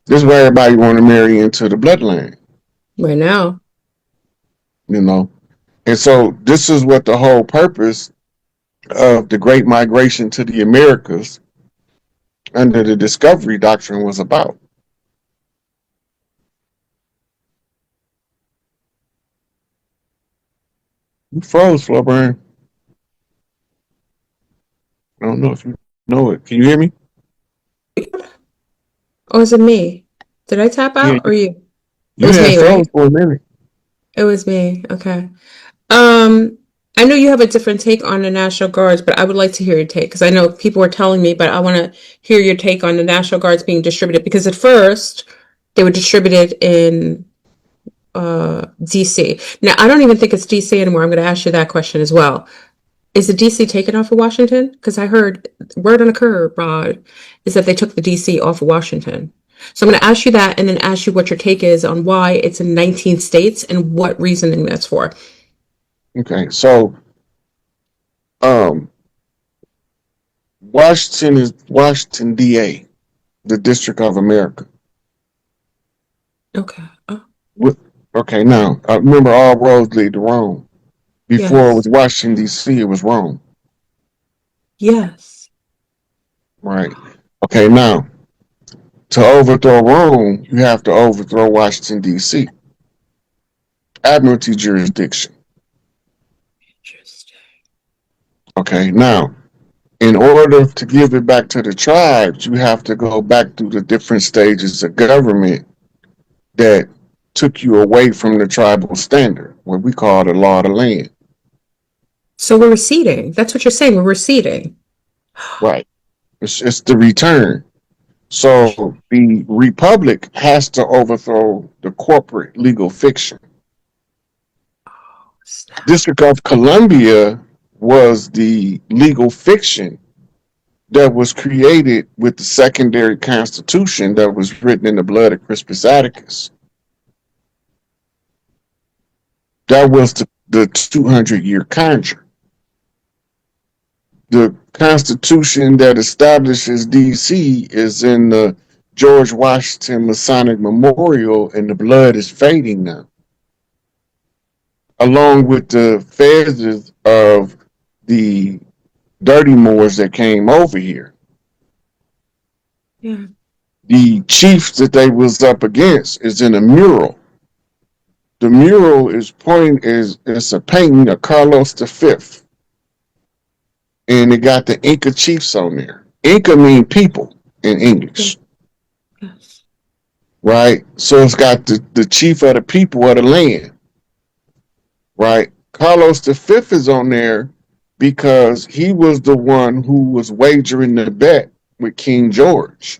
This is where everybody want to marry into the bloodline, Right now. you know. And so this is what the whole purpose of the Great Migration to the Americas under the Discovery Doctrine was about. You froze, Flowburn. I don't know if you know it. Can you hear me? Or is it me? Did I tap Yeah, out or you? It you was had me, froze right? for a minute. It was me. Okay. Um, I know you have a different take on the National Guards, but I would like to hear your take because I know people were telling me, but I want to hear your take on the National Guards being distributed because at first they were distributed in DC. Now, I don't even think it's DC anymore. I'm going to ask you that question as well. Is the DC taken off of Washington? Because I heard word on the curb, Rod, is that they took the DC off of Washington. So I'm going to ask you that and then ask you what your take is on why it's in 19 states and what reasoning that's for. Okay, so um, Washington is Washington DA, the District of America. Okay. Oh, With, okay, now remember all roads lead to Rome. Before it was yes. Washington D.C., it was Rome, Yes. right? Okay, now to overthrow Rome, you have to overthrow Washington D.C. Admiralty jurisdiction. Interesting. Okay, now in order to give it back to the tribes, you have to go back through the different stages of government that took you away from the tribal standard, what we call the law of the land. So we're receding. That's what you're saying. We're receding. Right. It's the return. So the republic has to overthrow the corporate legal fiction. Snap. District of Columbia was the legal fiction that was created with the secondary constitution that was written in the blood of Crispus Attucks. That was the 200-year conjure. The constitution that establishes DC is in the George Washington Masonic Memorial, and the blood is fading now, along with the feathers of the dirty Moors that came over here. Yeah. The chiefs that they was up against is in a mural. The mural is pointing is it's a painting of Carlos V, and it got the Inca chiefs on there. Inca mean people in Yeah. English, Yes. right? So it's got the chief of the people of the land, right? Carlos V is on there because he was the one who was wagering the bet with King George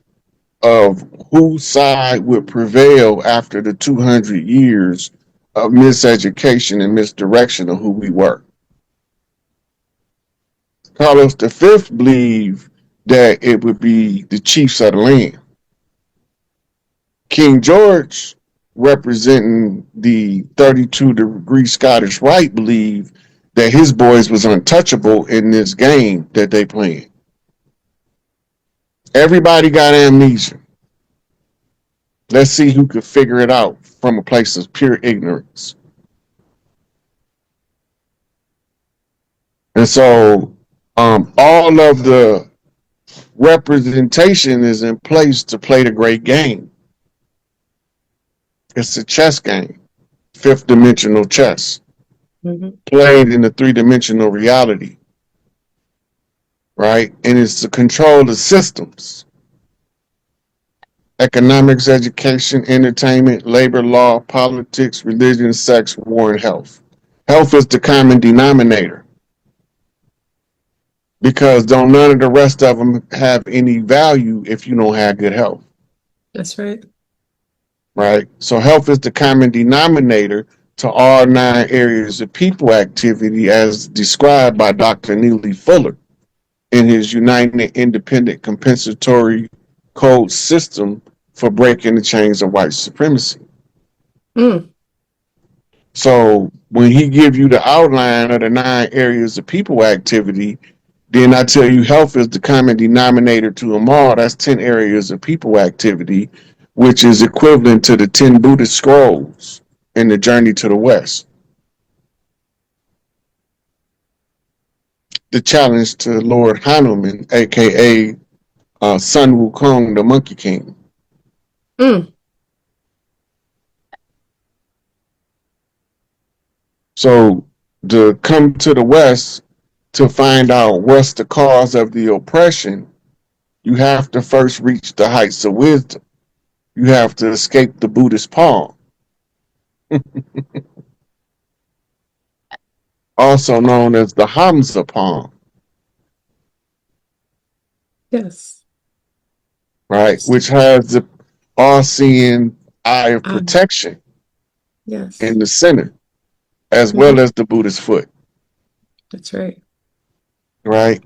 of whose side would prevail after the 200 years of miseducation and misdirection of who we were. Carlos V believed that it would be the chiefs of the land. King George, representing the 32-degree Scottish Rite, believed that his boys was untouchable in this game that they playing. Everybody got amnesia. Let's see who could figure it out from a place of pure ignorance. And so all of the representation is in place to play the great game. It's a chess game, fifth dimensional chess, Mm-hmm. played in a three-dimensional reality, right? And it's to control the systems: economics, education, entertainment, labor law, politics, religion, sex, war, and health. Health is the common denominator because don't none of the rest of them have any value if you don't have good health, That's right. right? So health is the common denominator to all 9 areas of people activity as described by Dr. Neely Fuller in his United Independent Compensatory Code System for breaking the chains of white supremacy. Mm. So when he give you the outline of the 9 areas of people activity, then I tell you health is the common denominator to them all. That's 10 areas of people activity, which is equivalent to the 10 Buddhist scrolls in the Journey to the West. The challenge to Lord Hanuman, aka Sun Wukong, the Monkey King. Mm. So to come to the West to find out what's the cause of the oppression, you have to first reach the heights of wisdom. You have to escape the Buddhist palm, also known as the Hamsa palm, Yes. right? Which has the all-seeing eye of protection Yes. in the center, as well Mhm. as the Buddhist foot, That's right. right?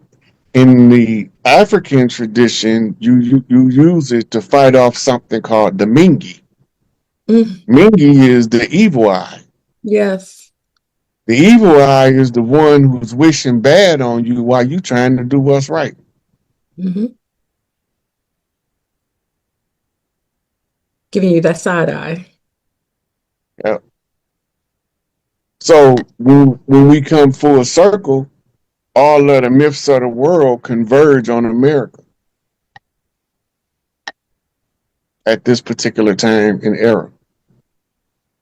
In the African tradition, you use it to fight off something called the Mingi. Mm. Mingi is the evil eye. Yes. The evil eye is the one who's wishing bad on you while you trying to do what's right. Hmm. Giving you that side eye. Yeah. So when we come full circle, all of the myths of the world converge on America at this particular time and era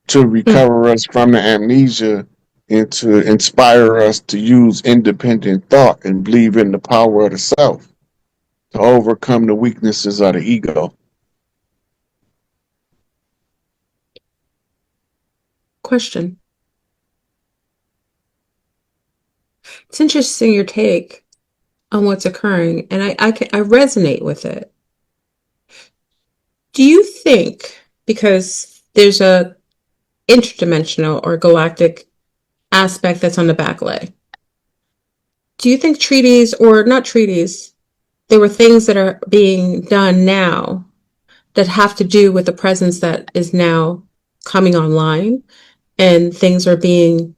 to Mm. recover us from the amnesia and to inspire us to use independent thought and believe in the power of the self to overcome the weaknesses of the ego. Question. It's interesting your take on what's occurring, and I resonate with it. Do you think, because there's a interdimensional or galactic aspect that's on the back lay, do you think treaties, or not treaties, there were things that are being done now that have to do with the presence that is now coming online, and things are being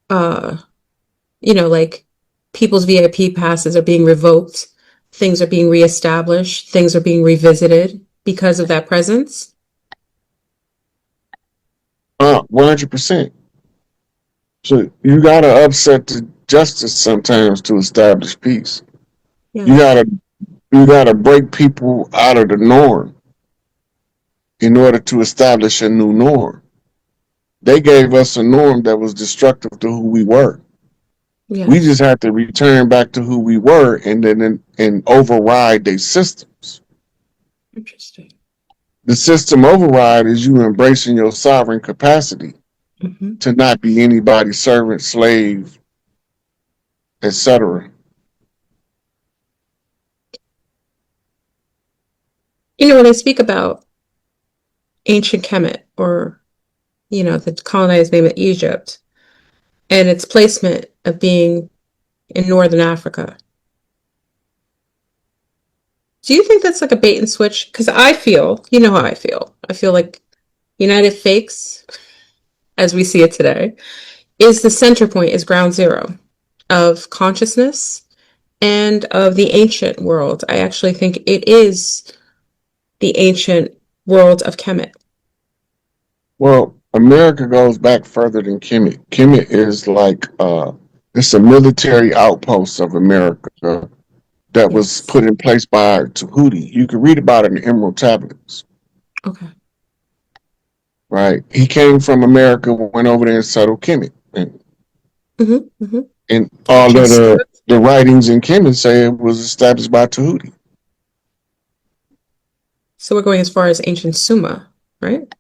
uh like people's VIP passes are being revoked, things are being reestablished, things are being revisited because of that presence? 100%. So you gotta upset the justice sometimes to establish peace. Yeah. You gotta break people out of the norm in order to establish a new norm. They gave us a norm that was destructive to who we were. We just Yes. have to return back to who we were and then and override their systems. Interesting. The system override is you embracing your sovereign capacity Hmm. to not be anybody's servant, slave, etc. When I speak about ancient Kemet, or the colonized name of Egypt, and its placement of being in northern Africa, do you think that's like a bait and switch? Because I feel, how I feel. I feel like United Fakes, as we see it today, is the center point, is ground zero of consciousness and of the ancient world. I actually think it is the ancient world of Kemet. Well, America goes back further than Kemet. Kemet is like it's a military outpost of America that was Yes. put in place by Tahuti. You can read about it in the Emerald Tablets, Okay. right? He came from America, went over there and settled Kemet, Mm-hmm. Mm-hmm. and all Ancient of Sumer. the writings in Kemet say it was established by Tahuti. So we're going as far as ancient Sumer, right?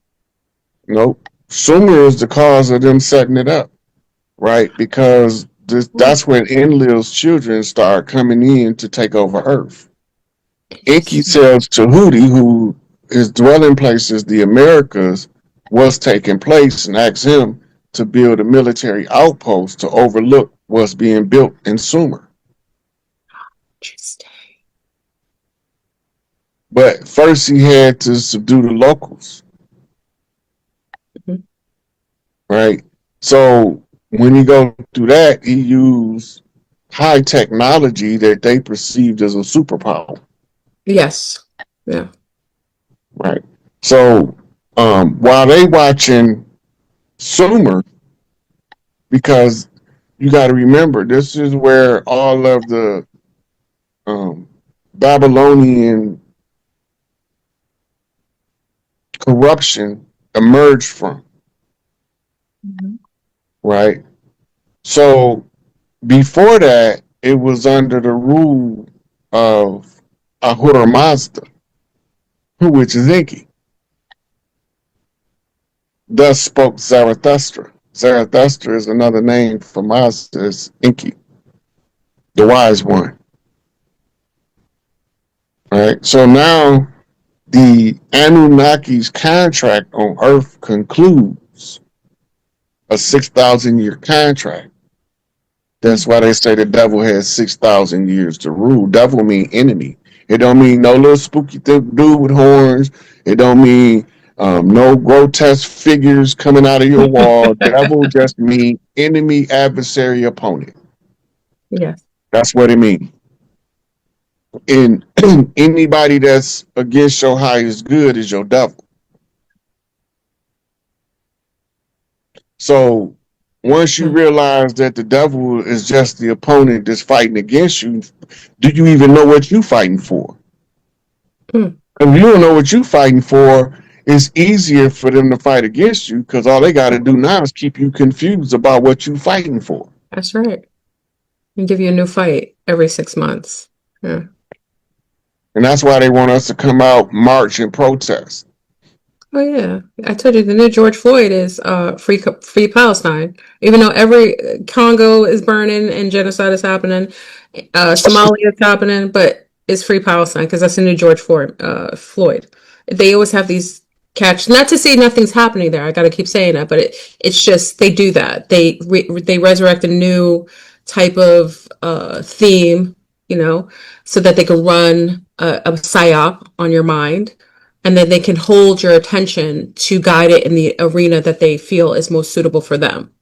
Nope, Sumer is the cause of them setting it up, right? Because Mm. that's when Enlil's children start coming in to take over Earth. Enki Interesting. tells Tahuti, who his dwelling place is the Americas, what's taking place, and asks him to build a military outpost to overlook what's being built in Sumer. Interesting. But first, he had to subdue the locals, Mhm. right? So when he go through that, he used high technology that they perceived as a superpower. Yes. Yeah. right? So while they watching Sumer, because you got to remember this is where all of the um, Babylonian corruption emerged from, Mhm. right? So before that, it was under the rule of Ahura Mazda, which is Enki. Thus spoke Zarathustra. Zarathustra is another name for Mazda, is Enki, the wise one. Right. So now the Anunnaki's contract on Earth concludes a 6,000 year contract. That's why they say the devil has 6,000 years to rule. Devil mean enemy. It don't mean no little spooky dude with horns. It don't mean no grotesque figures coming out of your wall. Devil just mean enemy, adversary, opponent. Yes. That's what it means. And anybody that's against your highest good is your devil. So once you Hmm. realize that the devil is just the opponent that's fighting against you, do you even know what you're fighting for? Hmm. If you don't know what you're fighting for, it's easier for them to fight against you because all they got to do now is keep you confused about what you're fighting for. That's right. And give you a new fight every 6 months. Yeah. And that's why they want us to come out, march, and protest. Oh yeah, I told you the new George Floyd is free Palestine. Even though every Congo is burning and genocide is happening, Somalia is happening, but it's free Palestine because that's the new George Floyd. Floyd. They always have these catch. Not to say nothing's happening there. I got to keep saying that, but it's just they do that. They resurrect a new type of theme, so that they can run a psyop on your mind, and then they can hold your attention to guide it in the arena that they feel is most suitable for them.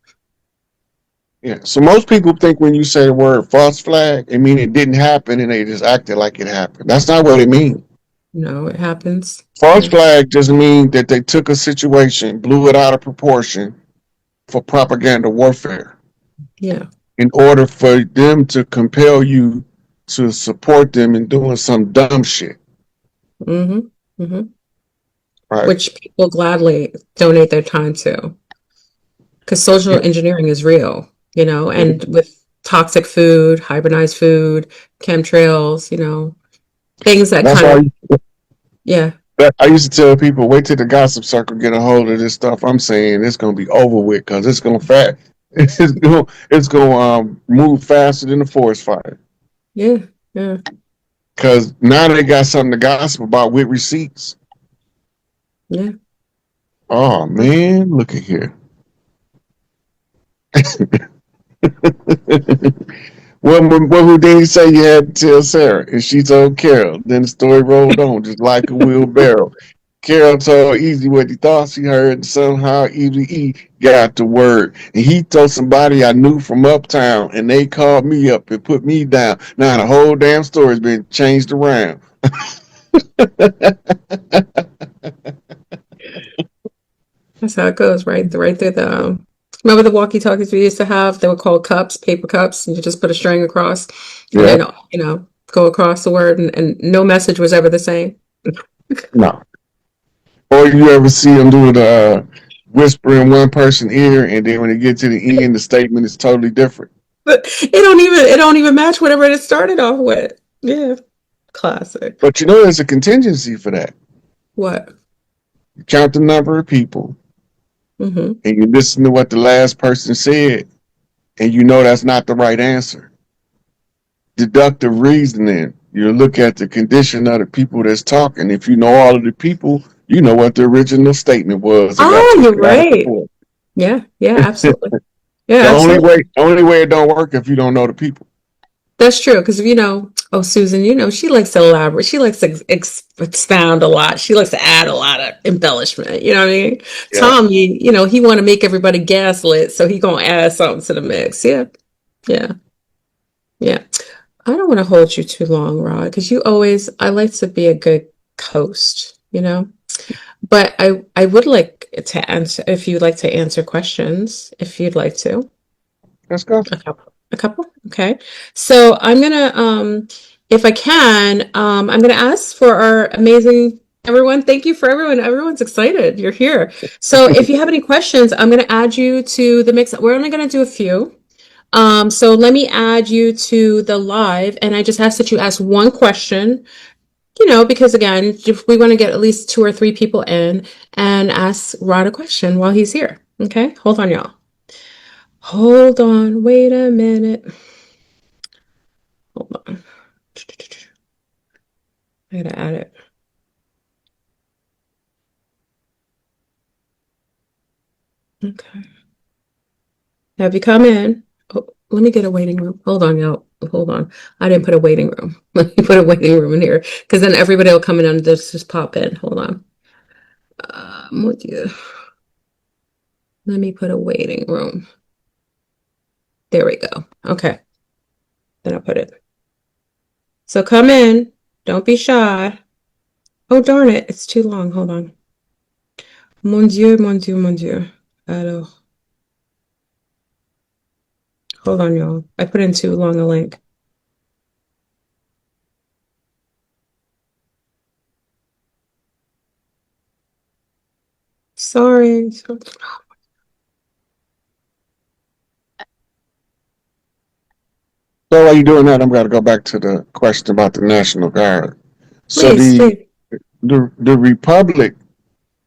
Yeah. So most people think when you say the word false flag, it means it didn't happen and they just acted like it happened. That's not what it means. No, it happens. False Yeah. flag just means that they took a situation, blew it out of proportion for propaganda warfare Yeah. in order for them to compel you to support them in doing some dumb shit. Mm-hmm. Mm-hmm. Right. Which people gladly donate their time to, because social Yeah. engineering is real, and with toxic food, hybridized food, chemtrails, things that That's kind why of, yeah. I used to tell people, wait till the gossip circle get a hold of this stuff. I'm saying it's gonna be over with because it's gonna fat. It's gonna move faster than the forest fire. Yeah. Yeah. Because now they got something to gossip about with receipts. Yeah. Oh man, look at here. What would they say you had to tell Sarah? And she told Carol. Then the story rolled on just like a wheelbarrow. Carol told Easy what he thought she heard, and somehow Easy E got the word. And he told somebody I knew from uptown, and they called me up and put me down. Now the whole damn story's been changed around. That's how it goes, right? Right through the. Remember the walkie-talkies we used to have? They were called cups, paper cups, and you just put a string across, and Yeah, then go across the word, and no message was ever the same. no. Or you ever see them do the whisper in one person's ear, and then when it gets to the end, the statement is totally different. But it don't even match whatever it started off with. Yeah, classic. But you know, there's a contingency for that. What? You count the number of people, Mm-hmm. and you listen to what the last person said, and you know that's not the right answer. Deductive reasoning. You look at the condition of the people that's talking. If you know all of the people, you know what the original statement was that got Oh, you're twisted out of right. proportion. Yeah, yeah, absolutely. Yeah, The absolutely. only way it don't work if you don't know the people. That's true. Because oh, Susan, she likes to elaborate. She likes to expound a lot. She likes to add a lot of embellishment. You know what I mean? Yeah. Tom, he want to make everybody gaslit, so he gonna add something to the mix. Yeah, yeah, yeah. I don't want to hold you too long, Rod, because I like to be a good host. But I would like to answer, if you'd like to answer questions, if you'd like to. Let's go. A couple. A couple? Okay. So I'm gonna if I can, I'm gonna ask for our amazing everyone. Thank you for everyone. Everyone's excited. You're here. So if you have any questions, I'm gonna add you to the mix. We're only gonna do a few. So let me add you to the live, and I just ask that you ask one question, because again, if we want to get at least 2 or 3 people in and ask Rod a question while he's here. Okay, hold on, y'all. Hold on, wait a minute. Hold on. I gotta add it. Okay. Now, if you come in, oh, let me get a waiting room. Hold on, y'all. Hold on. I didn't put a waiting room. Let me put a waiting room in here because then everybody will come in and just pop in. Hold on. With you. Let me put a waiting room. There we go. Okay. Then I'll put it. So come in. Don't be shy. Oh, darn it. It's too long. Hold on. Mon Dieu, mon Dieu, mon Dieu. Alors. Hold on, y'all. I put in too long a link. Sorry. So while you're doing that, I'm going to go back to the question about the National Guard. So Please, please. the Republic,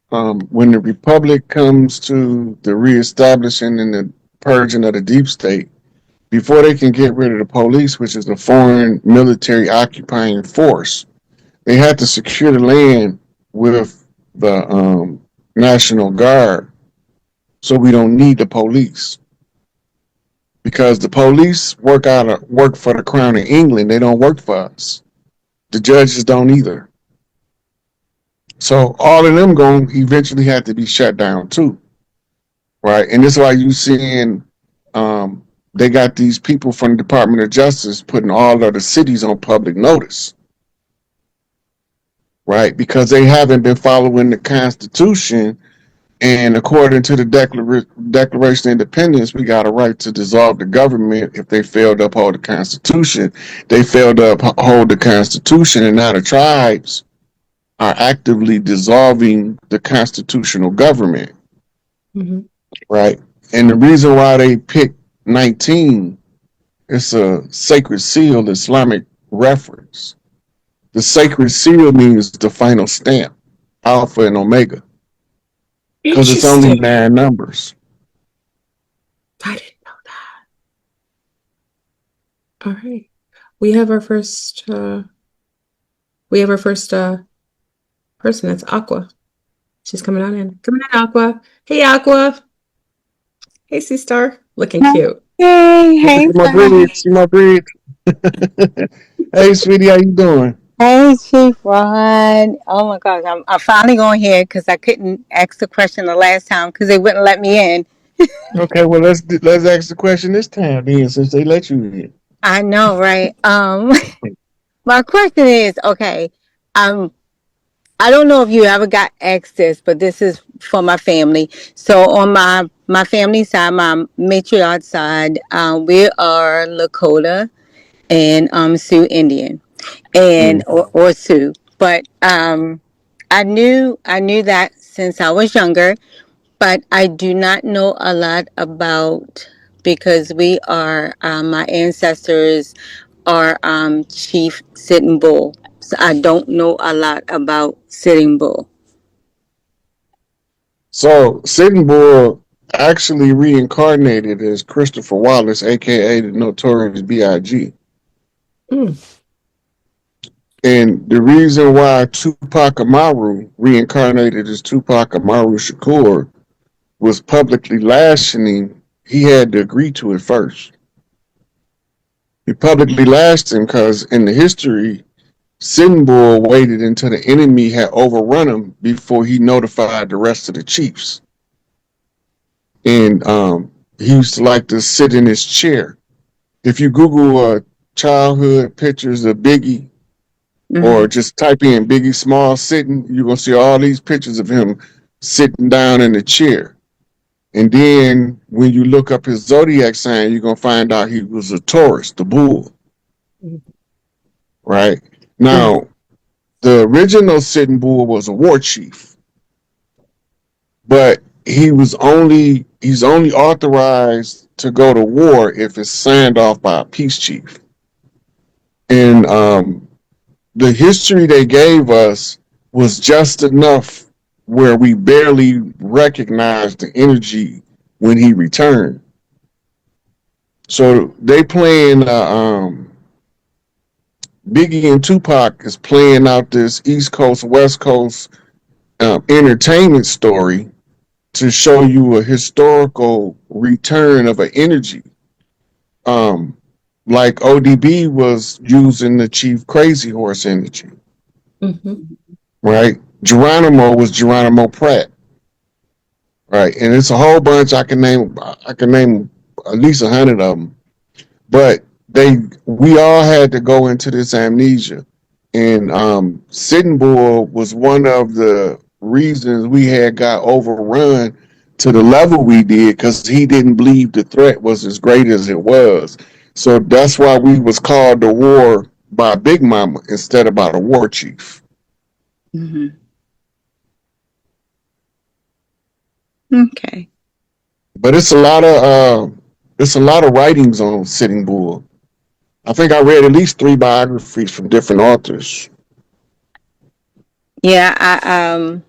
when the Republic comes to the reestablishing and the purging of the deep state, before they can get rid of the police, which is a foreign military occupying force, they had to secure the land with the National Guard, so we don't need the police. Because the police work for the Crown of England, they don't work for us. The judges don't either. So all of them going to eventually have to be shut down too, right? And this is why you seeing they got these people from the Department of Justice putting all of the cities on public notice, right? Because they haven't been following the Constitution. And according to the Declaration of Independence, we got a right to dissolve the government if they failed to uphold the Constitution. They failed to uphold the Constitution, and now the tribes are actively dissolving the constitutional government, right? And the reason why they picked 19, it's a sacred seal Islamic reference. The sacred seal means the final stamp, Alpha and Omega, because it's only Interesting. 9 numbers. I didn't know that. All right. We have our first person. That's Aqua. She's coming on in. Coming in, Aqua. Hey, Aqua. Hey, Sea Star. Looking cute. Hey, See hey, my Fran. breed, see my breed. Hey, sweetie, how you doing? Hey, Chief Ron. Oh my gosh, I'm finally going here because I couldn't ask the question the last time because they wouldn't let me in. Okay, well let's ask the question this time then, since they let you in. I know, right? My question is, okay, um, I don't know if you ever got asked this, but this is for my family. So on my family side, my matriarch side, we are Lakota and Sioux Indian. And Mm. or Sue. But I knew that since I was younger, but I do not know a lot about because we are my ancestors are Chief Sitting Bull. So I don't know a lot about Sitting Bull. So Sitting Bull actually reincarnated as Christopher Wallace, aka the Notorious B.I.G. Mm. And the reason why Tupac Amaru reincarnated as Tupac Amaru Shakur was publicly lashing him, he had to agree to it first. He publicly lashed him because in the history, Sitting Bull waited until the enemy had overrun him before he notified the rest of the chiefs. And he used to like to sit in his chair. If you Google childhood pictures of Biggie, or just type in Biggie Small sitting, you're gonna see all these pictures of him sitting down in a chair. And then when you look up his zodiac sign, you're gonna find out he was a Taurus, the bull. Right? Now, the original sitting bull was a war chief, but he's only authorized to go to war if it's signed off by a peace chief. And the history they gave us was just enough where we barely recognized the energy when he returned. So they playing Biggie and Tupac is playing out this East Coast, West Coast entertainment story to show you a historical return of an energy. Like ODB was using the Chief Crazy Horse energy, right? Geronimo was Geronimo Pratt, right? And it's a whole bunch. I can name at least 100 of them, but we all had to go into this amnesia, and Sitting Bull was one of the reasons we had got overrun to the level we did, because he didn't believe the threat was as great as it was. So that's why we was called to war by Big Mama instead of by the war chief. Okay. But it's a lot of writings on Sitting Bull. I think I read at least 3 biographies from different authors. Yeah,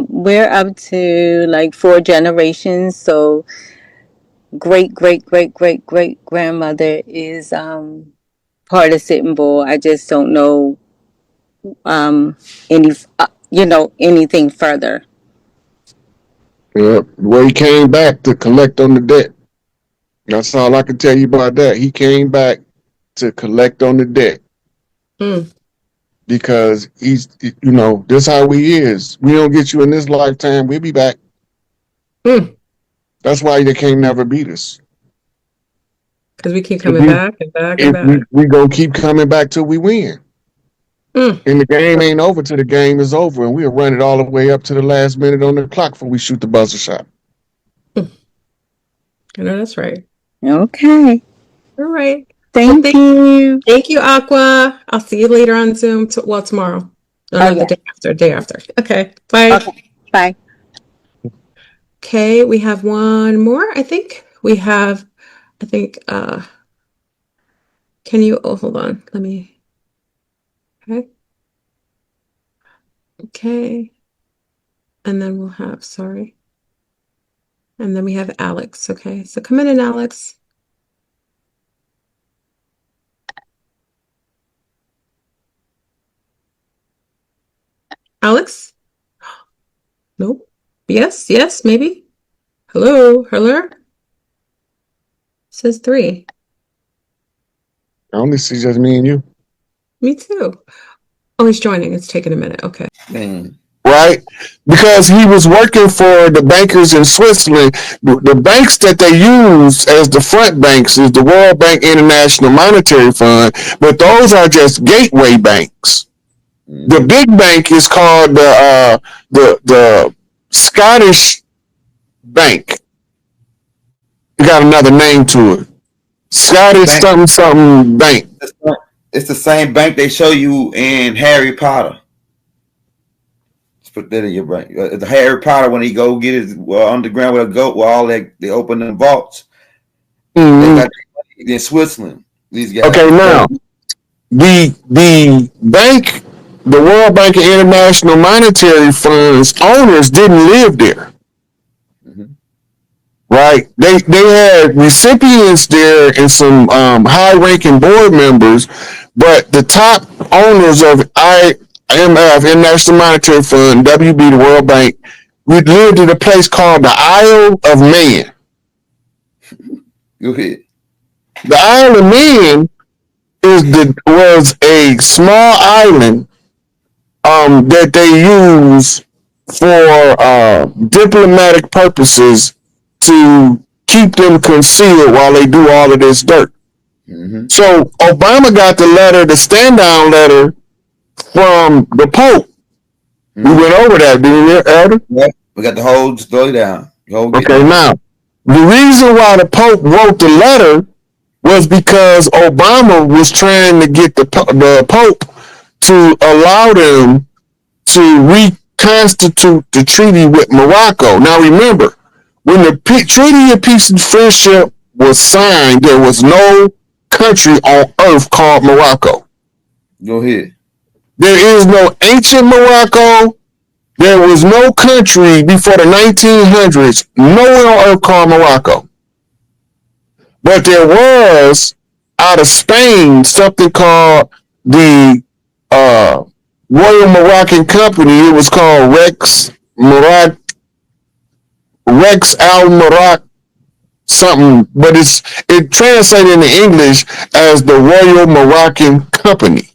we're up to like 4 generations. So great grandmother is part of Sitting Bull. I just don't know anything further. Yeah, where he came back to collect on the debt. That's all I can tell you about that. He came back to collect on the debt. Because he's, this how he is. We don't get you in this lifetime, we'll be back. That's why they can't never beat us. Because we keep coming back and back and back. We gonna keep coming back till we win. And the game ain't over till the game is over, and we'll run it all the way up to the last minute on the clock before we shoot the buzzer shot. I know that's right. Okay. All right. Thank you. Thank you, Aqua. I'll see you later on Zoom. Tomorrow. No, the day after. Okay. Bye. Okay. Bye. Okay, we have one more. I think can you hold on? Let me. Okay. And then we'll have, and then we have Alex. Okay, so come in, Alex. Alex? Nope. Yes, maybe. Hello? Says 3. I only see just me and you. Me too. Oh, he's joining. It's taking a minute. Okay. Right? Because he was working for the bankers in Switzerland. The banks that they use as the front banks is the World Bank International Monetary Fund, but those are just gateway banks. The big bank is called the Scottish Bank. It got another name to it. Scottish something bank. It's the same bank they show you in Harry Potter. Let's put that in your brain. The Harry Potter, when he go get his underground with a goat, where all they open the vaults. They got in Switzerland. These guys. Okay, now the bank, the World Bank of International Monetary Fund's owners didn't live there. Right? They had recipients there and some high-ranking board members, but the top owners of IMF, International Monetary Fund, WB, the World Bank, we lived in a place called the Isle of Man. Go ahead. The Isle of Man was a small island that they use for diplomatic purposes to keep them concealed while they do all of this dirt. So Obama got the stand down letter from the Pope. We went over that, didn't we, Elder? Yeah, we got the whole story down. Okay, now, the reason why the Pope wrote the letter was because Obama was trying to get the Pope to allow them to reconstitute the treaty with Morocco. Now, remember, when the Treaty of Peace and Friendship was signed, there was no country on earth called Morocco. Go ahead. There is no ancient Morocco. There was no country before the 1900s, nowhere on earth called Morocco. But there was, out of Spain, something called the Royal Moroccan Company. It was called Rex Al Maroc something, but it translated into English as the Royal Moroccan Company.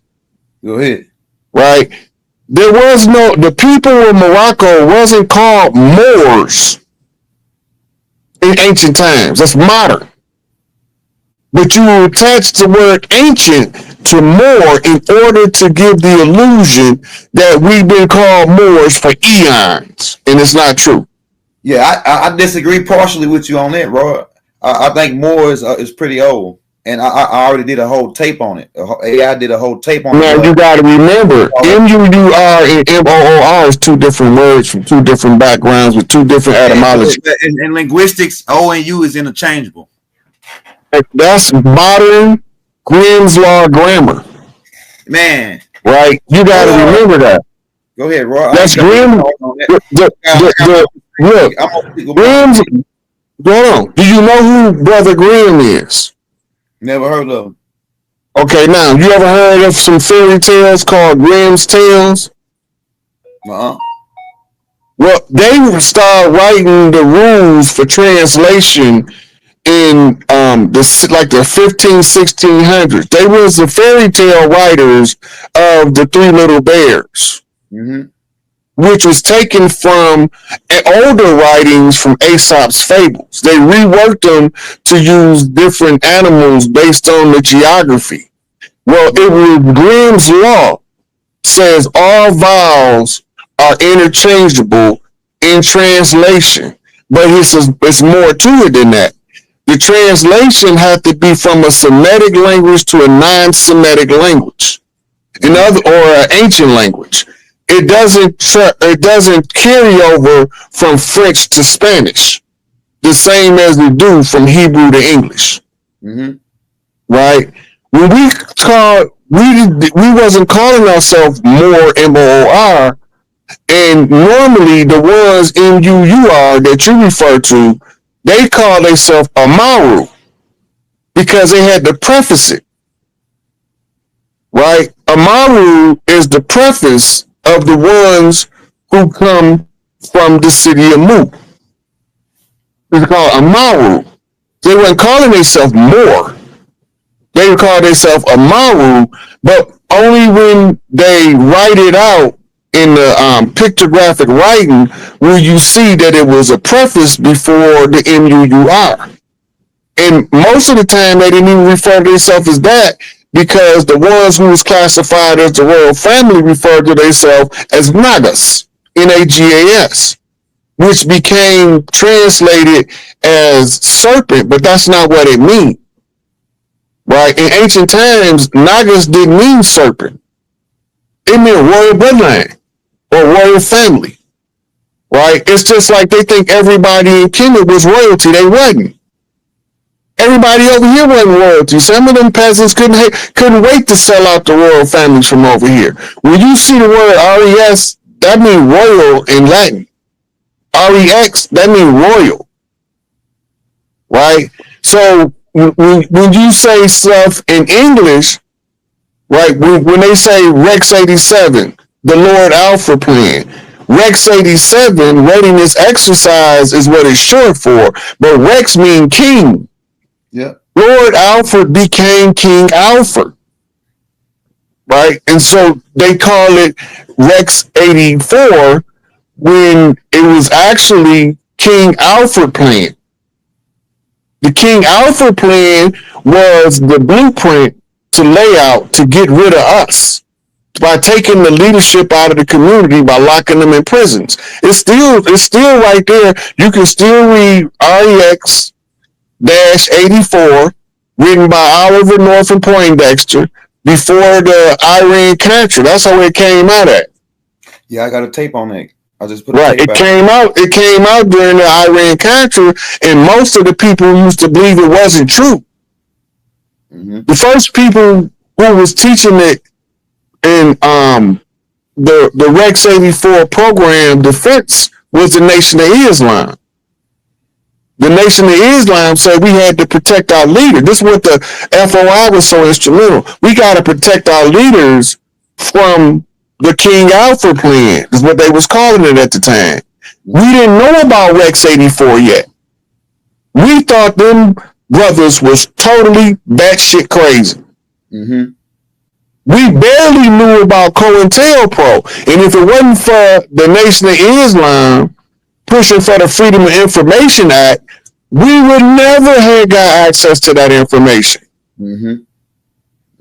Go ahead. Right? There was the people of Morocco wasn't called Moors in ancient times. That's modern. But you attach the word ancient to Moor in order to give the illusion that we've been called Moors for eons, and it's not true. Yeah, I disagree partially with you on that, Roy. I think Moor is pretty old, and I already did a whole tape on it. AI did a whole tape on it. Now you got to remember, MUUR and MOOR is two different words from two different backgrounds with two different etymologies. In linguistics, O and U is interchangeable. That's modern Grimm's Law grammar. Man. Right? You got to remember that. Go ahead, Roy. That's Grimm. Look, Grimm's. Hold on. Do you know who Brother Grimm is? Never heard of him. Okay, now, you ever heard of some fairy tales called Grimm's Tales? Uh-huh. Well, they started writing the rules for translation in the 1600s. They was the fairy tale writers of the Three Little Bears, which was taken from older writings from Aesop's fables. They reworked them to use different animals based on the geography. Well, it was Grimm's Law says all vowels are interchangeable in translation, but it's more to it than that. The translation had to be from a Semitic language to a non-Semitic language, or an ancient language. It doesn't carry over from French to Spanish, the same as they do from Hebrew to English. Right? When we wasn't calling ourselves Moor, MOOR, and normally the ones MUUR that you refer to, they call themselves Amaru because they had to preface it. Right? Amaru is the preface of the ones who come from the city of Mu. It's called Amaru. They weren't calling themselves Moor. They would call themselves Amaru, but only when they write it out in the pictographic writing will you see that it was a preface before the MUUR. And most of the time they didn't even refer to themselves as that because the ones who was classified as the royal family referred to themselves as Nagas, Nagas, which became translated as serpent, but that's not what it means. Right? In ancient times, Nagas didn't mean serpent. It meant royal bloodline or royal family. Right? It's just like they think everybody in Kenya was royalty. They wasn't. Everybody over here wasn't royalty. Some of them peasants couldn't wait to sell out the royal families from over here. When you see the word RES, that means royal in Latin. REX, that means royal. Right? So when you say stuff in English, right, when they say Rex 87, the Lord Alpha plan, Rex 87, readiness exercise is what it's short for, but Rex mean king. Yeah. Lord Alfred became King Alfred. Right? And so they call it Rex 84 when it was actually King Alfred plan. The King Alfred plan was the blueprint to lay out to get rid of us. by taking the leadership out of the community by locking them in prisons. It's still right there. You can still read REX-84, written by Oliver North and Poindexter, before the Iran-Contra. That's how it came out at. Yeah, I got a tape on that. I just put Right. It came out during the Iran-Contra, and most of the people used to believe it wasn't true. Mm-hmm. The first people who was teaching it in the Rex 84 program defense was the Nation of Islam. The Nation of Islam said we had to protect our leader. This is what the FOI was so instrumental. We got to protect our leaders from the King Alpha plan, is what they was calling it at the time. We didn't know about Rex 84 yet. We thought them brothers was totally batshit crazy. Mm-hmm. We barely knew about COINTELPRO. And if it wasn't for the Nation of Islam pushing for the Freedom of Information Act, we would never have got access to that information. Mm-hmm.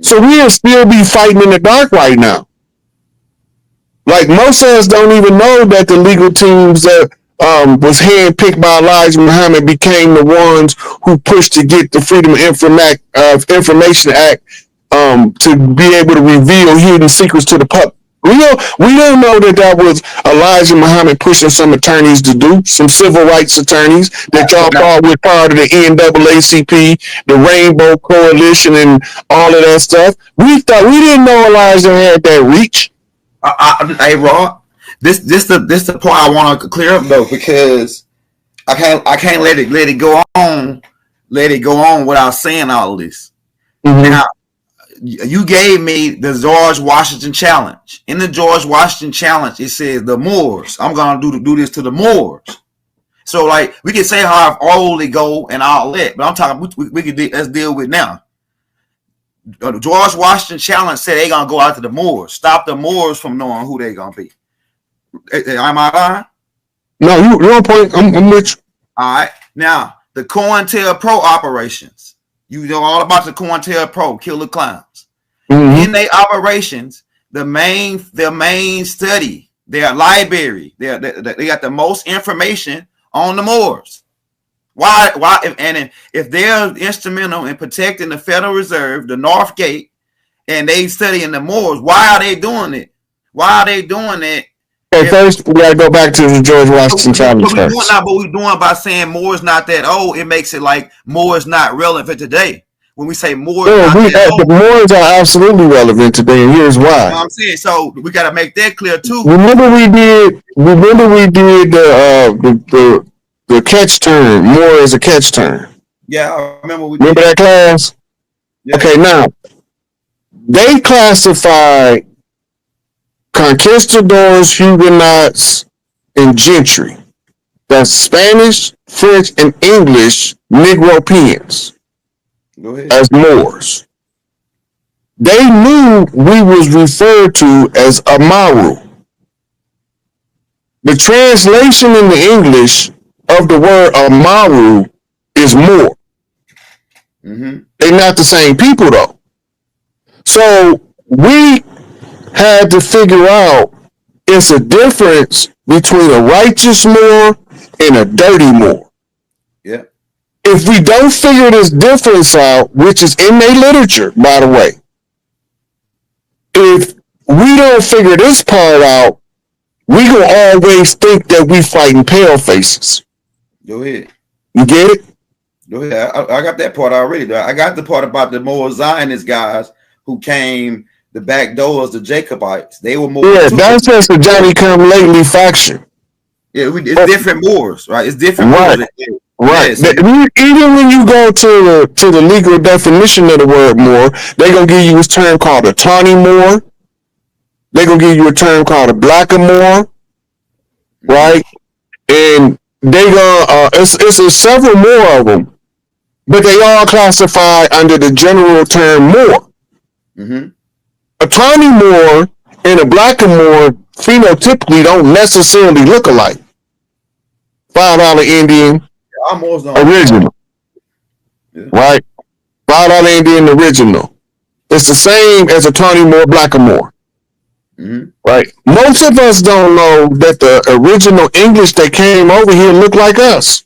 So we'll still be fighting in the dark right now. Like, most of us don't even know that the legal teams that was handpicked by Elijah Muhammad became the ones who pushed to get the Freedom of Information Act to be able to reveal hidden secrets to the public. We don't know that was Elijah Muhammad pushing some attorneys to do, some civil rights attorneys that y'all thought were part of the NAACP, the Rainbow Coalition, and all of that stuff. We didn't know Elijah had that reach. Hey, Rod, this the point I want to clear up though, because I can't let it go on without saying all of this. Mm-hmm. Now, you gave me the George Washington challenge. In the George Washington challenge, it says the Moors. I'm gonna do this to the Moors. So, like, we can say how old it go and all that, but I'm talking. We can let's deal with now. The George Washington challenge said they gonna go out to the Moors, stop the Moors from knowing who they gonna be. Am I lying? No, you're on point. I'm with you. All right. Now, the COINTELPRO operations. You know all about the COINTELPRO, Killer Clowns. Mm-hmm. In their operations, their main study, their library, they got the most information on the Moors. Why? If they're instrumental in protecting the Federal Reserve, the North Gate, and they studying the Moors, why are they doing it? Why are they doing it? Okay, first we gotta go back to the George Washington challenge first. But we're doing by saying Moors not that old. It makes it like Moors not relevant for today. When we say Moors, the Moors are absolutely relevant today, and here's why. You know what I'm saying? So we got to make that clear too. Remember we did the catch term. Moor is a catch term. Yeah, I remember. Remember that class? Yeah. Okay, now they classified conquistadors, Huguenots, and gentry. That's Spanish, French, and English Negropeans. Go ahead. As Moors. They knew we was referred to as Amaru. The translation in the English of the word Amaru is Moor. Mm-hmm. They're not the same people though. So we had to figure out it's a difference between a righteous Moor and a dirty Moor. Yeah. If we don't figure this difference out, which is in their literature, by the way, if we don't figure this part out, we gonna always think that we fighting pale faces. Go ahead. You get it? Go ahead. I got that part already. I got the part about the more Zionist guys who came the back doors, the Jacobites. They were more. Yeah, that's just the Johnny Come Lately faction. Yeah, it's different Moors, right? It's different right. Moors. Right. Yeah, so even when you go to the legal definition of the word Moor, they're gonna give you a term called a tawny Moor. They're gonna give you a term called a blackamoor, right? And they gonna it's several more of them, but they all classify under the general term Moor. Mm-hmm. A tawny Moor and a blackamoor phenotypically don't necessarily look alike. $5 Indian. Original, yeah. Right? $5 Indian original. It's the same as a tawny Moor, blackamoor. Right? Most of us don't know that the original English that came over here looked like us.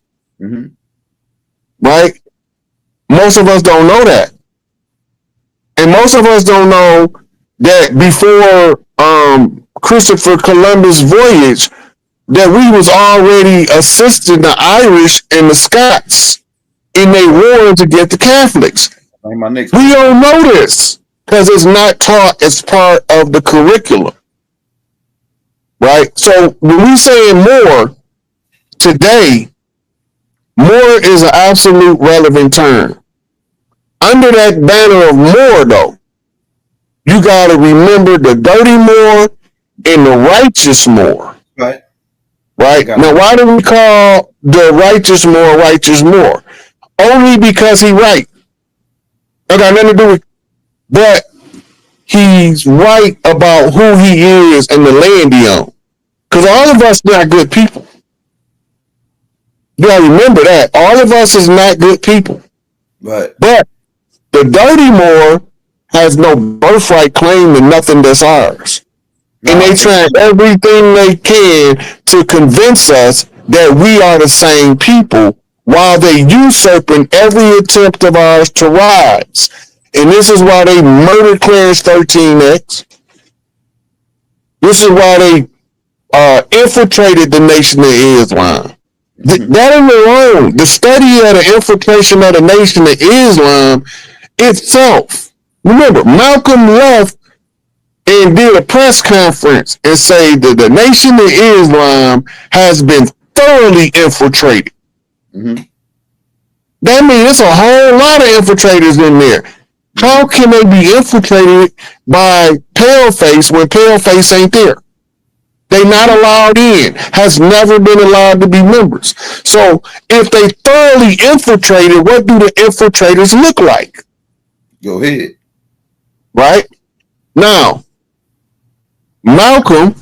Right? Most of us don't know that. And most of us don't know that before Christopher Columbus' voyage, that we was already assisting the Irish and the Scots in their war to get the Catholics. We don't know this because it's not taught as part of the curriculum. Right? So when we saying more today, more is an absolute relevant term. Under that banner of more, though, you got to remember the dirty more and the righteous more. Right. Right? Now, why do we call the righteous more? Only because he right. That got nothing to do with, but he's right about who he is and the land he owns. Because all of us not good people. You gotta remember that. All of us is not good people. Right. But the dirty more has no birthright claim to nothing that's ours. And they try everything they can to convince us that we are the same people while they usurping every attempt of ours to rise. And this is why they murdered Clarence 13X. This is why they infiltrated the Nation of Islam. That alone, the study of the infiltration of the Nation of Islam itself. Remember, Malcolm left and did a press conference and say that the Nation of Islam has been thoroughly infiltrated. That means it's a whole lot of infiltrators in there. How can they be infiltrated by Paleface when Paleface ain't there? They not allowed in, has never been allowed to be members. So if they thoroughly infiltrated, what do the infiltrators look like? Go ahead. Right? Now, Malcolm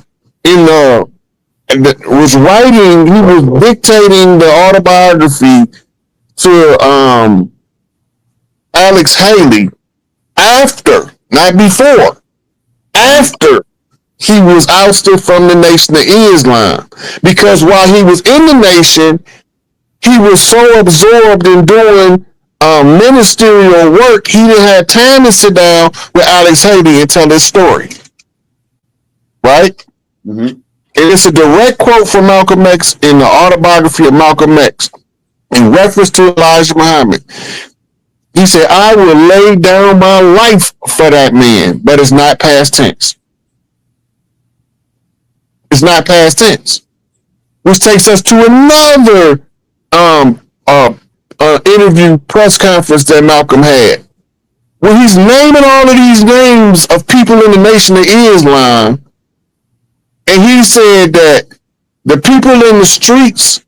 was writing, he was dictating the autobiography to Alex Haley after, not before, after he was ousted from the Nation of Islam. Because while he was in the nation, he was so absorbed in doing ministerial work, he didn't have time to sit down with Alex Haley and tell his story. Right? And it's a direct quote from Malcolm X in the autobiography of Malcolm X in reference to Elijah Muhammad. He said, I will lay down my life for that man, but it's not past tense. It's not past tense. Which takes us to another interview press conference that Malcolm had, where he's naming all of these names of people in the Nation of Islam, and he said that the people in the streets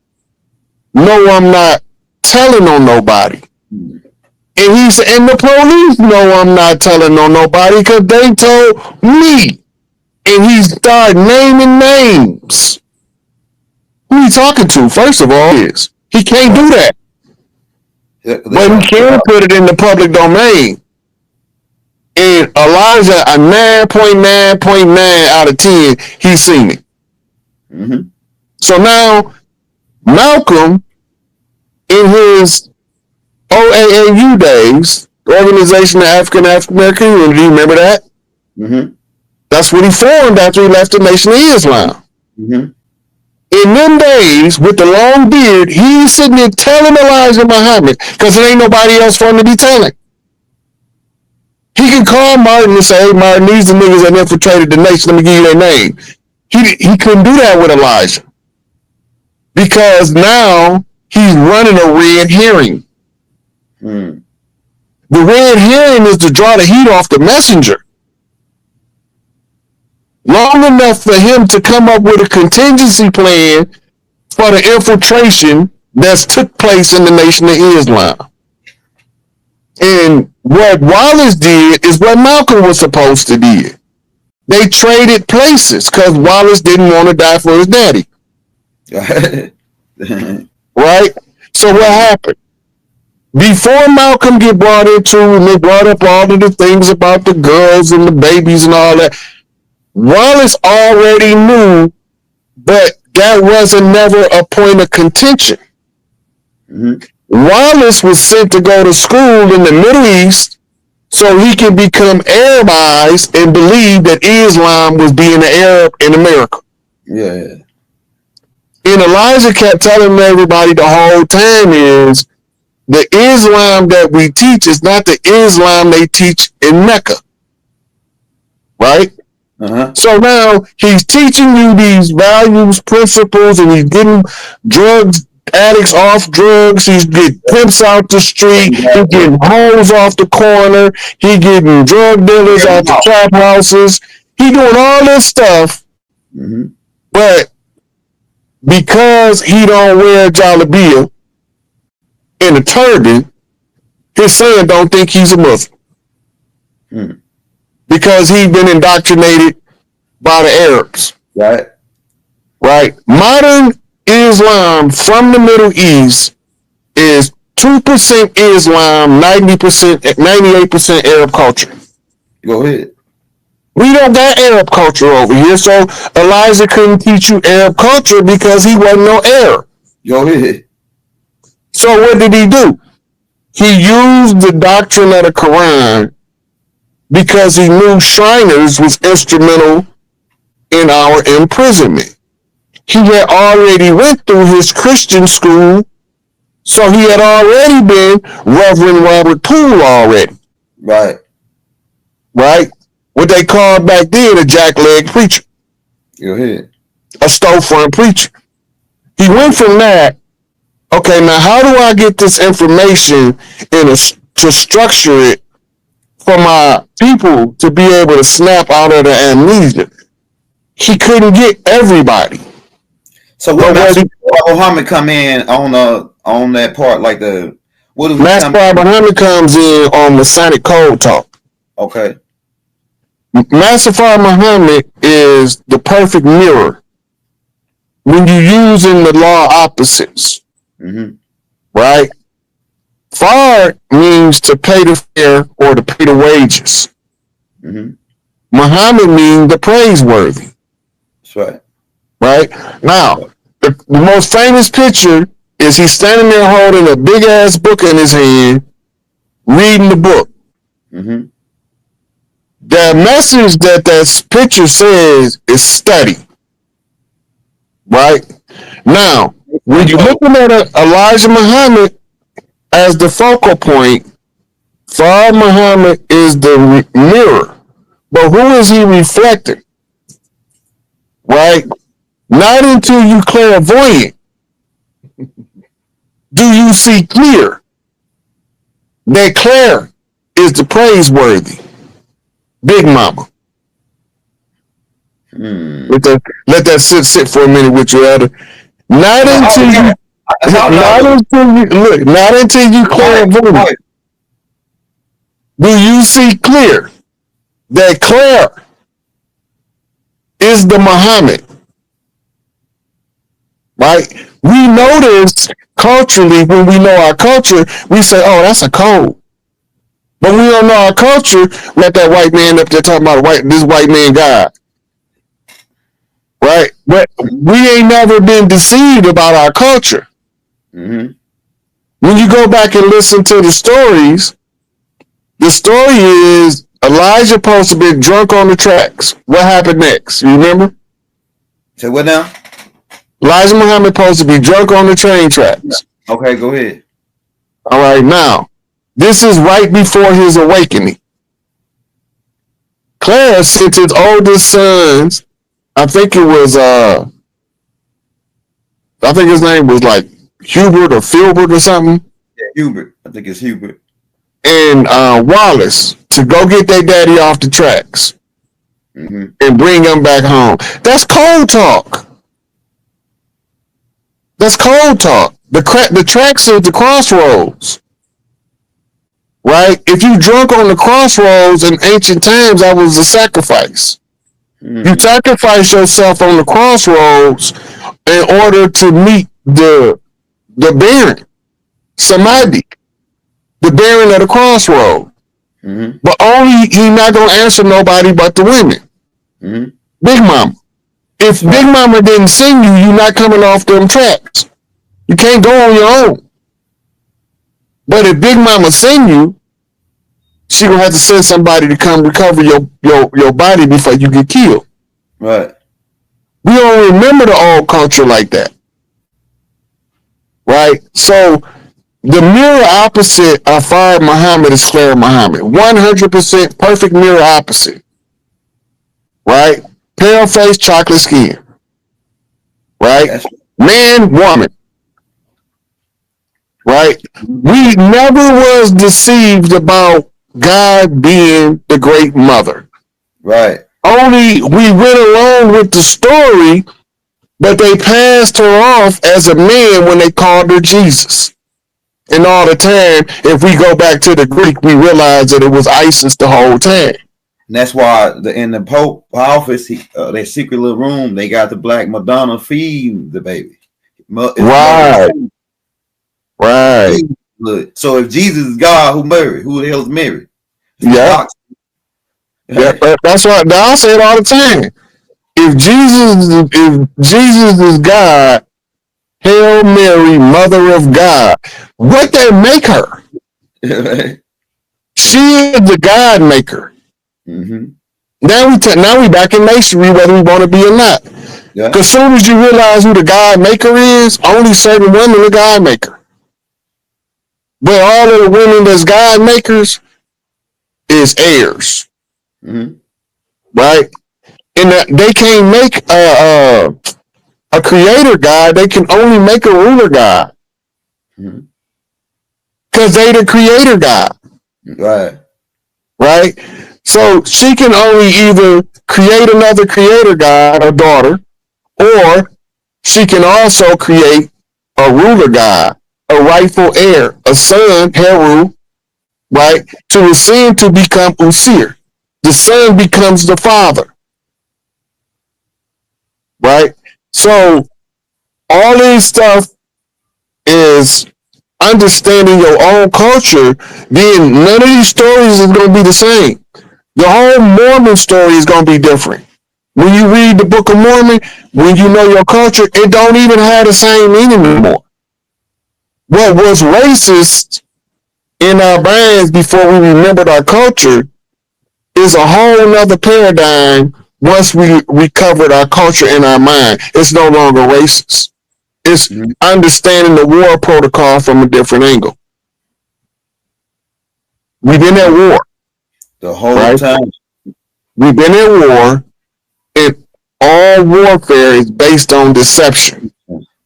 know I'm not telling on nobody. And he said, and the police know I'm not telling on nobody because they told me. And he started naming names. Who he talking to, first of all, is he can't do that. But he can put it in the public domain. And Elijah, a 9.9.9 out of 10, he's seen it. So now, Malcolm, in his OAAU days, Organization of African American Unity, remember that? That's what he formed after he left the Nation of Islam. In them days, with the long beard, he's sitting there telling Elijah Muhammad, because there ain't nobody else for him to be telling. He can call Martin and say, hey, Martin, these are the niggas that infiltrated the nation. Let me give you their name. He couldn't do that with Elijah. Because now he's running a red herring. The red herring is to draw the heat off the messenger. Long enough for him to come up with a contingency plan for the infiltration that's took place in the Nation of Islam. And what Wallace did is what Malcolm was supposed to do. They traded places because Wallace didn't want to die for his daddy. Right? So what happened? Before Malcolm get brought into, and they brought up all of the things about the girls and the babies and all that, Wallace already knew, but that wasn't never a point of contention. Mm-hmm. Wallace was sent to go to school in the Middle East so he could become Arabized and believe that Islam was being an Arab in America. Yeah. And Elijah kept telling everybody the whole time is the Islam that we teach is not the Islam they teach in Mecca. Right? Uh-huh. So now he's teaching you these values, principles, and he's getting drugs addicts off drugs. He's getting pimps out the street. He's getting hoes off the corner. He getting drug dealers out the trap houses. He doing all this stuff, Mm-hmm. but because he don't wear jalabia and a turban, his son don't think he's a Muslim. Mm. Because he's been indoctrinated by the Arabs. Right. Right? Modern Islam from the Middle East is 2% Islam, 98% Arab culture. Go ahead. We don't got Arab culture over here, so Elijah couldn't teach you Arab culture because he wasn't no Arab. Go ahead. So what did he do? He used the doctrine of the Quran because he knew Shriners was instrumental in our imprisonment. He had already went through his Christian school, so he had already been Reverend Robert Poole already. Right. Right? What they called back then a jackleg preacher. Go ahead. A storefront preacher. He went from that, okay, now how do I get this information to structure it for my people to be able to snap out of the amnesia? He couldn't get everybody. So what Muhammad come in on that part, like the what is Master Muhammad comes in on Masonic Code Talk. Okay. Master Muhammad is the perfect mirror when you're using the law opposites. Mm-hmm. Right? Fard means to pay the fare or to pay the wages. Mm-hmm. Muhammad means the praiseworthy. That's right. Right? Now, the most famous picture is he's standing there holding a big ass book in his hand, reading the book. Mm-hmm. The message that picture says is study. Right? Now, when you're looking at Elijah Muhammad as the focal point, Fard Muhammad is the mirror. But who is he reflecting? Right? Not until you clairvoyant do you see clear. That Claire is the praiseworthy. Big Mama. Let that sit for a minute with you, Elder. Not until you clairvoyant do you see clear that Claire is the Muhammad. Right? We know this culturally. When we know our culture, we say, oh, that's a code. But we don't know our culture, let that white man up there talking about this white man God. Right? But we ain't never been deceived about our culture. Mm-hmm. When you go back and listen to the story is Elijah supposed to be drunk on the tracks. What happened next? You remember? Say what now? Elijah Muhammad supposed to be drunk on the train tracks. Okay, go ahead. All right, now, this is right before his awakening. Claire sent his oldest sons, I think his name was like Hubert or Filbert or something. Yeah, Hubert. I think it's Hubert. And Wallace to go get their daddy off the tracks. Mm-hmm. And bring them back home. That's cold talk. That's cold talk. The tracks is the crossroads. Right? If you drunk on the crossroads in ancient times, that was a sacrifice. Mm-hmm. You sacrifice yourself on the crossroads in order to meet the Baron, Samadhi, the Baron of the crossroad. Mm-hmm. But only he not gonna answer nobody but the women. Mm-hmm. Big Mama. If Big Mama didn't send you, you're not coming off them tracks. You can't go on your own. But if Big Mama send you, she gonna have to send somebody to come recover your body before you get killed. Right. We don't remember the old culture like that. Right? So the mirror opposite of Fard Muhammad is Claire Muhammad. 100% perfect mirror opposite. Right? Pale face, chocolate skin. Right? That's Man, woman. Right? We never was deceived about God being the great mother. right. Only we went along with the story, but they passed her off as a man when they called her Jesus. And all the time, if we go back to the Greek, we realize that it was Isis the whole time. And that's why in the Pope office, their secret little room, they got the Black Madonna feeding the baby. Right. Right. So if Jesus is God, who the hell is Mary? Yeah. Yeah, that's what I say it all the time. If Jesus is God, Hail Mary, Mother of God, what they make her? She is the God maker. Mm-hmm. Now we back in masonry, whether we want to be or not. Yeah. Because as soon as you realize who the God maker is, only certain women are God maker. But all of the women that's God makers is heirs. Mm-hmm. Right? And they can't make a creator God. They can only make a ruler God. Because they the creator God. Right. Right? So she can only either create another creator God, a daughter, or she can also create a ruler God, a rightful heir, a son, Heru, right? To his son to become Usir. The son becomes the father. Right? So all this stuff is understanding your own culture, then none of these stories is going to be the same. The whole Mormon story is going to be different. When you read the Book of Mormon, when you know your culture, it don't even have the same meaning anymore. What was racist in our brains before we remembered our culture is a whole nother paradigm once we recovered our culture in our mind. It's no longer racist. It's understanding the war protocol from a different angle. We've been at war. The whole right? time. We've been at war, and all warfare is based on deception.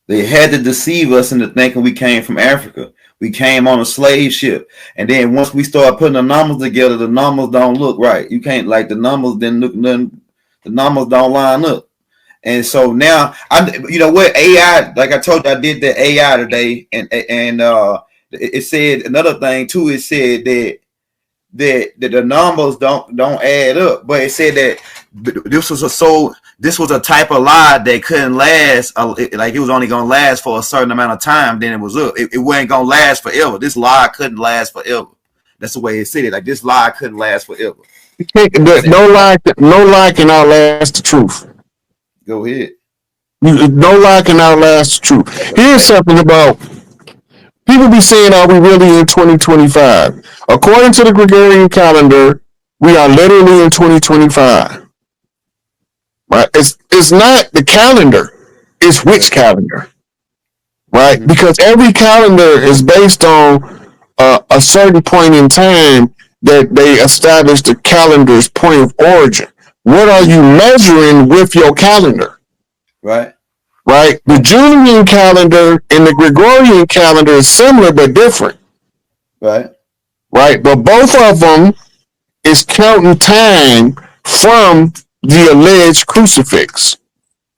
They had to deceive us into thinking we came from Africa. We came on a slave ship. And then once we start putting the numbers together, the numbers don't look right. You can't, like, the numbers didn't look nothing, the numbers don't line up. And so now, you know what, AI, like I told you, I did the AI today, and it said another thing too. It said that the numbers don't add up, but it said that this was a type of lie that couldn't last. Like, it was only gonna last for a certain amount of time. Then it was up. It wasn't gonna last forever. This lie couldn't last forever. That's the way it said it. Like, this lie couldn't last forever. No lie can outlast the truth. Go ahead. No lie can outlast the truth. Here's something about people be saying, are we really in 2025? According to the Gregorian calendar, we are literally in 2025. Right? It's not the calendar, it's which calendar. Right? Mm-hmm. Because every calendar is based on a certain point in time that they established the calendar's point of origin. What are you measuring with your calendar? Right. Right? The Julian calendar and the Gregorian calendar is similar but different. Right. Right? But both of them is counting time from the alleged crucifix.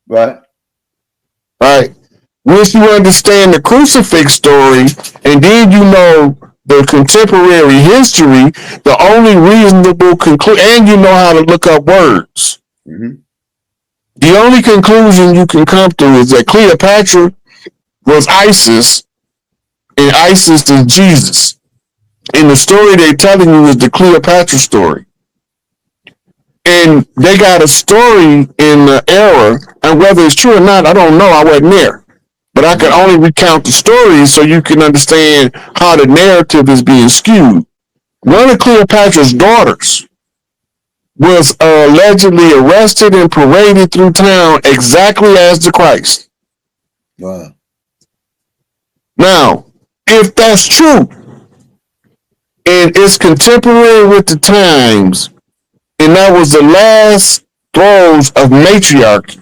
Right. Right? Once you understand the crucifix story, and then you know the contemporary history, the only reasonable conclusion, and you know how to look up words. Mm-hmm. The only conclusion you can come to is that Cleopatra was Isis, and Isis is Jesus. And the story they're telling you is the Cleopatra story. And they got a story in the era, and whether it's true or not, I don't know. I wasn't there. But I can only recount the stories so you can understand how the narrative is being skewed. One of Cleopatra's daughters was allegedly arrested and paraded through town exactly as the Christ. Wow. Now, if that's true, and it's contemporary with the times, and that was the last throes of matriarchy,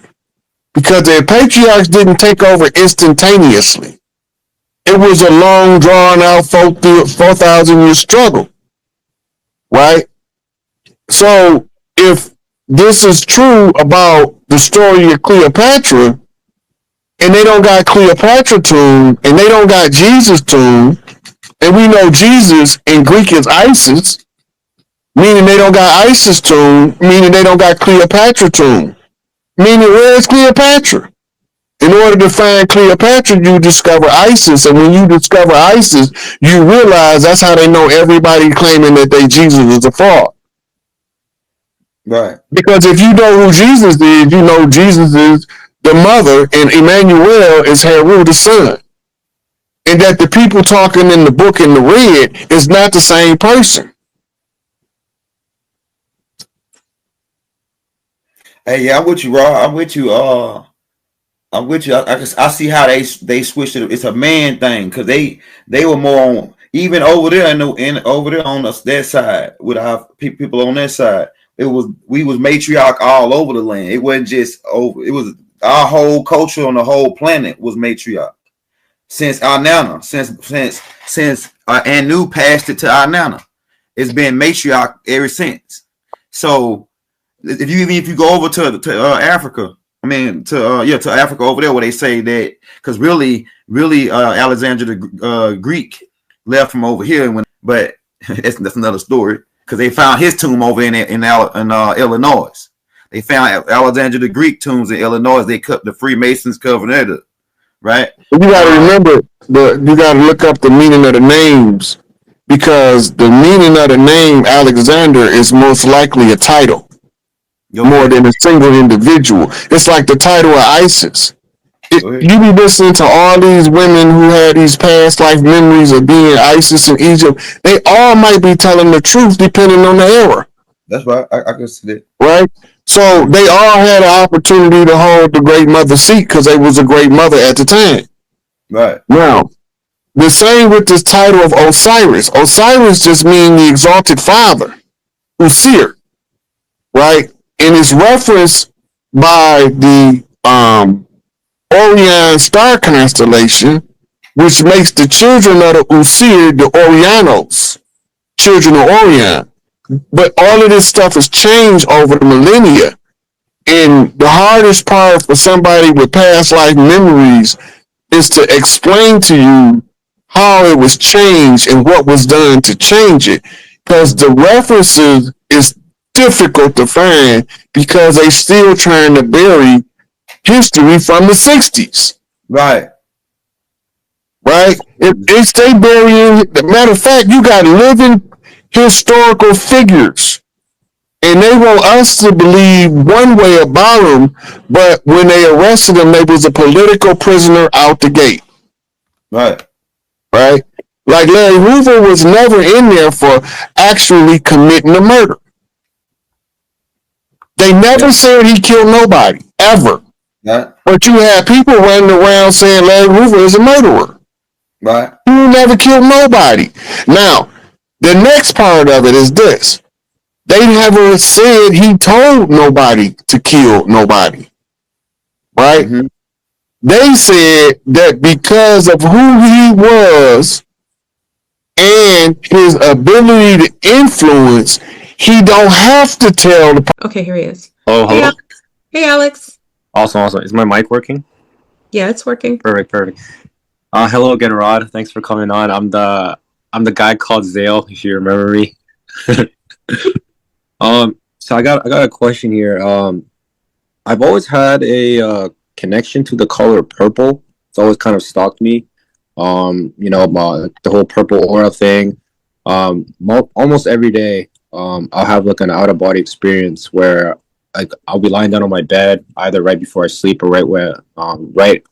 because the patriarchs didn't take over instantaneously. It was a long, drawn out 4,000-year struggle, right? So if this is true about the story of Cleopatra, and they don't got Cleopatra tomb, and they don't got Jesus tomb, and we know Jesus in Greek is Isis, meaning they don't got Isis tomb, meaning they don't got Cleopatra tomb. Meaning, where's Cleopatra? In order to find Cleopatra, you discover Isis, and when you discover Isis, you realize that's how they know everybody claiming that Jesus is a fraud. Right. Because if you know who Jesus is, you know Jesus is the mother, and Emmanuel is Heru, the son. And that the people talking in the book in the red is not the same person. Hey, yeah, I'm with you, Raw. I'm with you. I'm with you. I see how they switched it. It's a man thing because they were more on, even over there and over there on us that side with our people on that side. We was matriarch all over the land. It wasn't just over. It was our whole culture on the whole planet was matriarch. Since our nana, since Anu passed it to our nana, it's been matriarch ever since. So if you go over to Africa, I mean to Africa over there, where they say that because really Alexander the Greek left from over here, but that's another story because they found his tomb over in Illinois. They found Alexander the Greek tombs in Illinois. They cut the Freemasons covered it up, right? You got to remember you got to look up the meaning of the names, because the meaning of the name Alexander is most likely a title more than a single individual. It's like the title of Isis. You be listening to all these women who had these past life memories of being Isis in Egypt. They all might be telling the truth depending on the era. That's right. I can see that. Right? So they all had an opportunity to hold the great mother seat because they was a great mother at the time. Right. Now, the same with this title of Osiris. Osiris just means the exalted father, Usir, right? And it's referenced by the Orion star constellation, which makes the children of the Usir the Orianos, children of Orion. But all of this stuff has changed over the millennia. And the hardest part for somebody with past life memories is to explain to you how it was changed and what was done to change it. Because the references is difficult to find because they still trying to bury history from the 60s. Right. Right? It's they burying, matter of fact, you got living historical figures. And they want us to believe one way about them, but when they arrested them, they was a political prisoner out the gate. Right. Right? Like Larry Hoover was never in there for actually committing a murder. They never said he killed nobody, ever. Right. But you have people running around saying Larry Hoover is a murderer. Right. He never killed nobody. Now, the next part of it is this. They never said he told nobody to kill nobody. Right? Mm-hmm. They said that because of who he was and his ability to influence, he don't have to tell the Okay, here he is. Oh, Hey, hello. Alex. Hey, Alex. Awesome. Is my mic working? Yeah, it's working. Perfect. Hello again, Rod. Thanks for coming on. I'm the guy called Zale, if you remember me. So I got a question here. I've always had a connection to the color purple. It's always kind of stalked me. The whole purple aura thing. Almost every day I'll have like an out of body experience where like I'll be lying down on my bed either right before I sleep or right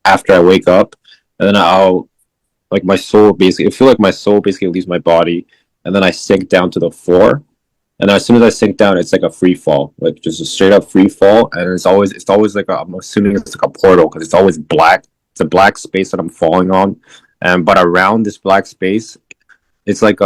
after I wake up, and then I'll like my soul basically. I feel like my soul basically leaves my body, and then I sink down to the floor. And as soon as I sink down, it's like a free fall, like just a straight up free fall. And it's always like I'm assuming it's like a portal because it's always black. It's a black space that I'm falling on, and but around this black space, it's like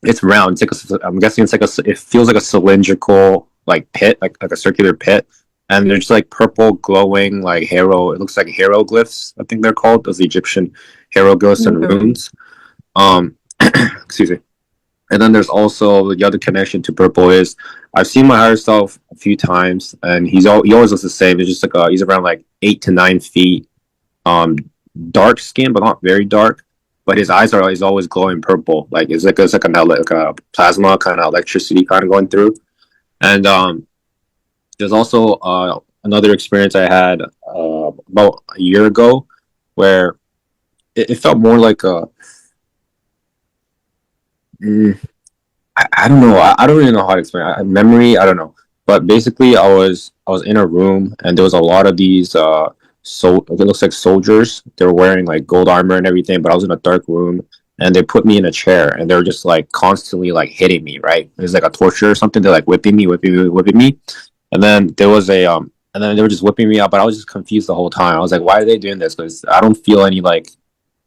it's round. It's like I'm guessing it's like it feels like a cylindrical like pit, like a circular pit. And there's like purple glowing like hero. It looks like hieroglyphs. I think they're called those Egyptian hieroglyphs and Mhm. runes. Excuse me. And then there's also the other connection to purple is I've seen my higher self a few times, and he always looks the same. It's just like he's around like 8 to 9 feet, um, dark skin, but not very dark. But his eyes are he's always glowing purple, like like a plasma kind of electricity kind of going through. And there's also another experience I had about a year ago where it felt more like a mm, I don't know. I don't really know how to explain it. Memory, I don't know. But basically, I was in a room and there was a lot of these it looks like soldiers. They were wearing like gold armor and everything. But I was in a dark room and they put me in a chair and they were just like constantly like hitting me. Right? It was like a torture or something. They're like whipping me. And then there was and then they were just whipping me out. But I was just confused the whole time. I was like, why are they doing this? Because I don't feel any like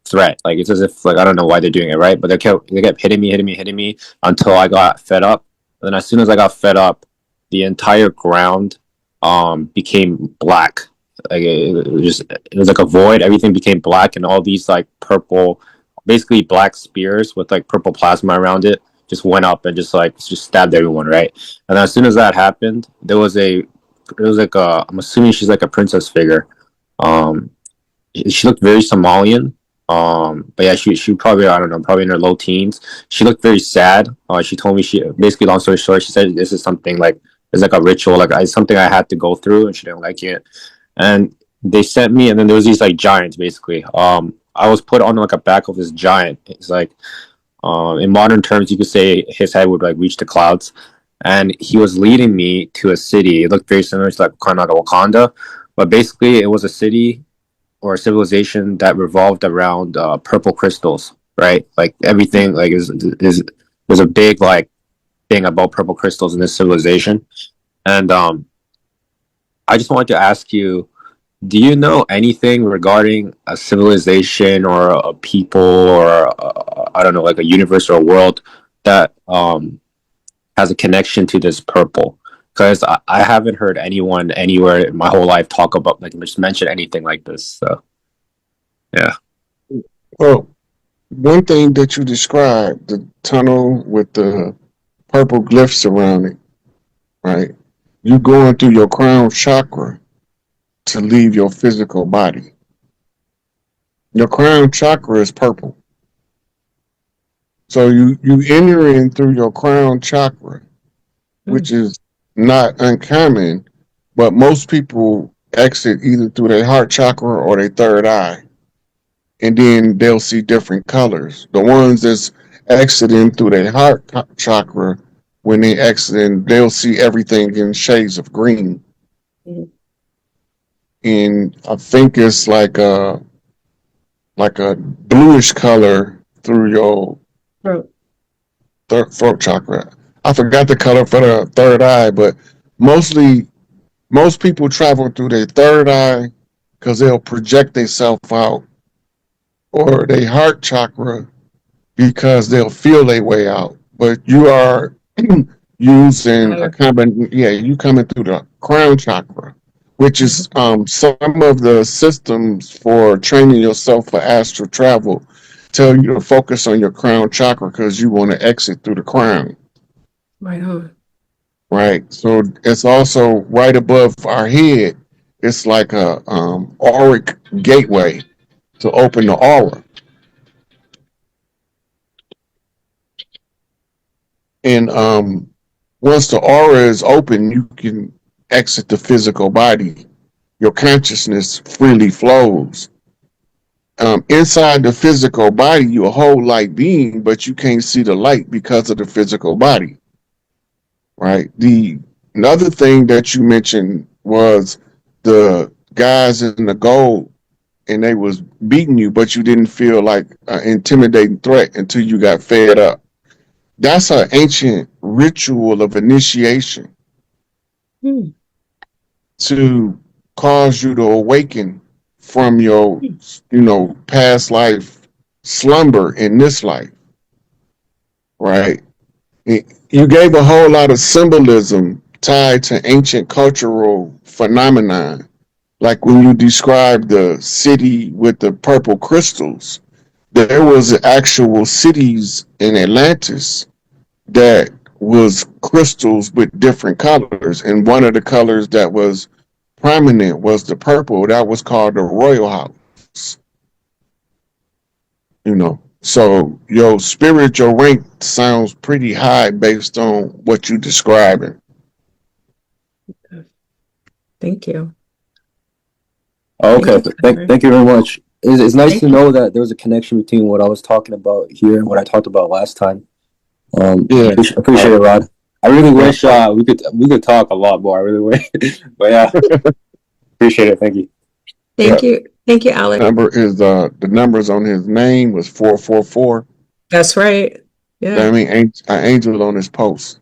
threat. Like it's as if like I don't know why they're doing it, right? But they kept hitting me until I got fed up. And then as soon as I got fed up, the entire ground became black. Like it was like a void. Everything became black, and all these like purple, basically black spears with like purple plasma around it just went up and just stabbed everyone, right? And then as soon as that happened, there was like a I'm assuming she's like a princess figure. Um, she looked very Somalian. But yeah, she probably I don't know, probably in her low teens. She looked very sad. She told me she basically long story short, she said this is something like it's like a ritual, like it's something I had to go through, and she didn't like it. And they sent me, and then there was these like giants basically. I was put on like a back of this giant. It's like in modern terms, you could say his head would like reach the clouds, and he was leading me to a city. It looked very similar to like kind of like a Wakanda, but basically it was a city or a civilization that revolved around purple crystals, right? Like everything, like is there's a big like thing about purple crystals in this civilization, and I just wanted to ask you, do you know anything regarding a civilization or a people or I don't know, like a universe or a world that has a connection to this purple? Because I haven't heard anyone anywhere in my whole life talk about like just mention anything like this. So yeah. Well, one thing that you described, the tunnel with the purple glyphs around it, right? You going through your crown chakra to leave your physical body. Your crown chakra is purple. So you enter in through your crown chakra, which is not uncommon, but most people exit either through their heart chakra or their third eye. And then they'll see different colors. The ones that's exiting through their heart chakra, when they exit, they'll see everything in shades of green. Mhm. And I think it's like a bluish color through your Throat. throat chakra. I forgot the color for the third eye, but most people travel through their third eye because they'll project themselves out, or their heart chakra because they'll feel their way out. But you are using a common, yeah, you coming through the crown chakra, which is some of the systems for training yourself for astral travel tell you to focus on your crown chakra because you want to exit through the crown. Right on. Right. So it's also right above our head. It's like a auric gateway to open the aura. And once the aura is open, you can exit the physical body. Your consciousness freely flows. inside the physical body, you're a whole light being, but you can't see the light because of the physical body, right? The another thing that you mentioned was the guys in the gold, and they was beating you, but you didn't feel like an intimidating threat until you got fed up. That's an ancient ritual of initiation Hmm. to cause you to awaken from your, past life slumber in this life, right? You gave a whole lot of symbolism tied to ancient cultural phenomenon, like when you described the city with the purple crystals. There was actual cities in Atlantis that was crystals with different colors, and one of the colors that was prominent was the purple. That was called the Royal House. So your spiritual rank sounds pretty high based on what you're describing. Thank you. Okay, Thank you. thank you very much. It's nice Thank to you. know that there was a connection between what I was talking about here and what I talked about last time. Yeah. Appreciate it, Rod. I really wish we could talk a lot more. I really wish, but yeah, appreciate it. Thank you. Thank you. Thank you, Alex. Number is the numbers on his name was 444. That's right. Yeah. That mean an angel on his post.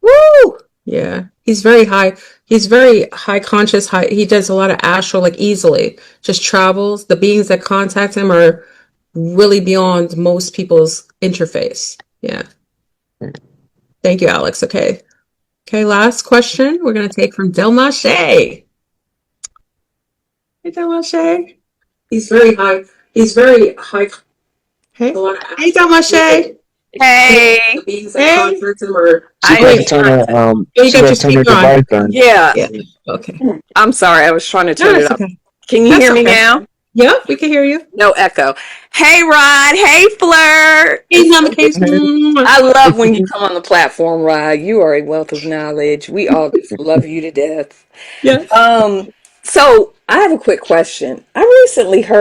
Woo! Yeah. He's very high. He's very high conscious. He does a lot of astral, like easily. Just travels. The beings that contact him are really beyond most people's interface. Yeah. Thank you, Alex. Okay. Okay, last question we're going to take from Delmache. Hey, Delmache. He's very high. Hey, hey, Delmache. Hey, The beings Hey. that contact him are. I She am got to turn her, You she got got your to turn her speaker on. device on. yeah. Yeah. Okay. I'm sorry, I was trying to No, turn it that's up. okay. Can you That's hear me okay. now? Yeah, we can hear you. No echo. Hey, Rod. Hey, Flirt. Hey, Mama It's- Case. I love when you come on the platform, Rod. You are a wealth of knowledge. We all just love you to death. Yeah. So I have a quick question. I recently heard